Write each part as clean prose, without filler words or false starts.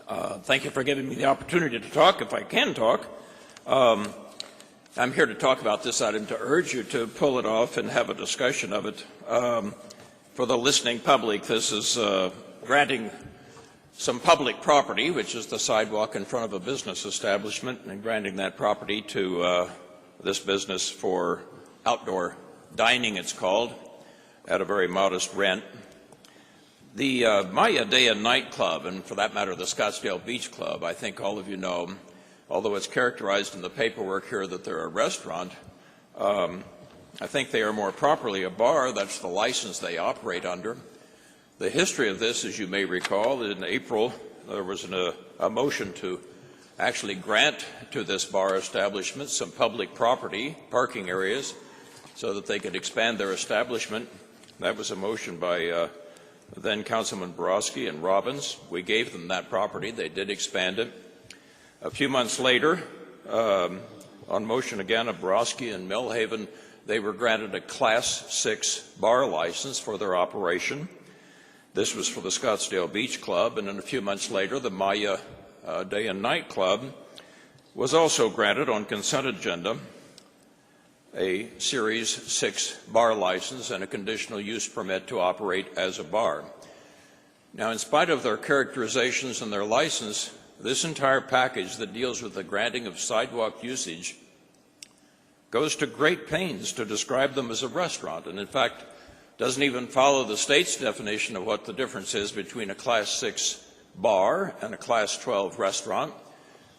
Thank you for giving me the opportunity to talk, if I can talk. I'm here to talk about this item to urge you to pull it off and have a discussion of it. For the listening public, this is granting some public property, which is the sidewalk in front of a business establishment, and granting that property to this business for outdoor dining, it's called, at a very modest rent. The Maya Day and Night Club, and for that matter the Scottsdale Beach Club, I think all of you know, although it's characterized in the paperwork here that they're a restaurant, I think they are more properly a bar. That's the license they operate under. The history of this, as you may recall, in April there was a motion to actually grant to this bar establishment some public property, parking areas, so that they could expand their establishment. That was a motion by then Councilman Borowski and Robbins. We gave them that property. They did expand it. A few months later, on motion again of Borowski and Millhaven, they were granted a Class 6 bar license for their operation. This was for the Scottsdale Beach Club, and then a few months later, the Maya Day and Night Club was also granted on consent agenda a Series 6 bar license and a conditional use permit to operate as a bar. Now, in spite of their characterizations and their license, this entire package that deals with the granting of sidewalk usage goes to great pains to describe them as a restaurant, and in fact doesn't even follow the state's definition of what the difference is between a Class 6 bar and a Class 12 restaurant.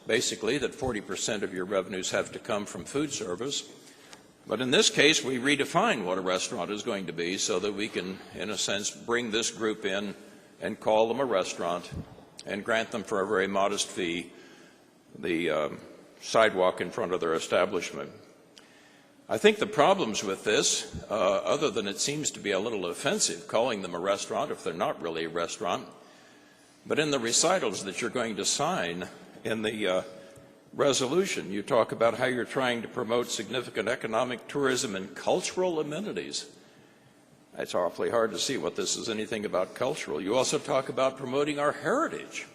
Basically, that 40% of your revenues have to come from food service. But in this case, we redefine what a restaurant is going to be so that we can, in a sense, bring this group in and call them a restaurant and grant them for a very modest fee the sidewalk in front of their establishment. I think the problems with this, other than it seems to be a little offensive calling them a restaurant if they're not really a restaurant, but in the recitals that you're going to sign in the resolution, you talk about how you're trying to promote significant economic, tourism, and cultural amenities. It's awfully hard to see what this is anything about cultural. You also talk about promoting our heritage.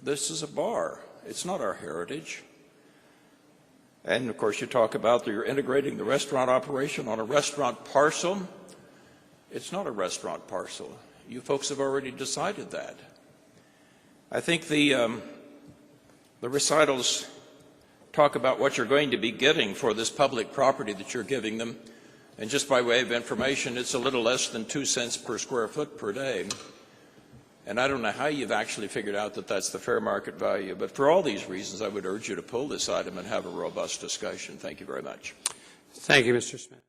This is a bar. It's not our heritage. And of course you talk about that you're integrating the restaurant operation on a restaurant parcel. It's not a restaurant parcel. You folks have already decided that. I think the recitals talk about what you're going to be getting for this public property that you're giving them. And just by way of information, it's a little less than 2 cents per square foot per day. And I don't know how you've actually figured out that that's the fair market value. But for all these reasons, I would urge you to pull this item and have a robust discussion. Thank you very much. Thank you, Mr. Smith.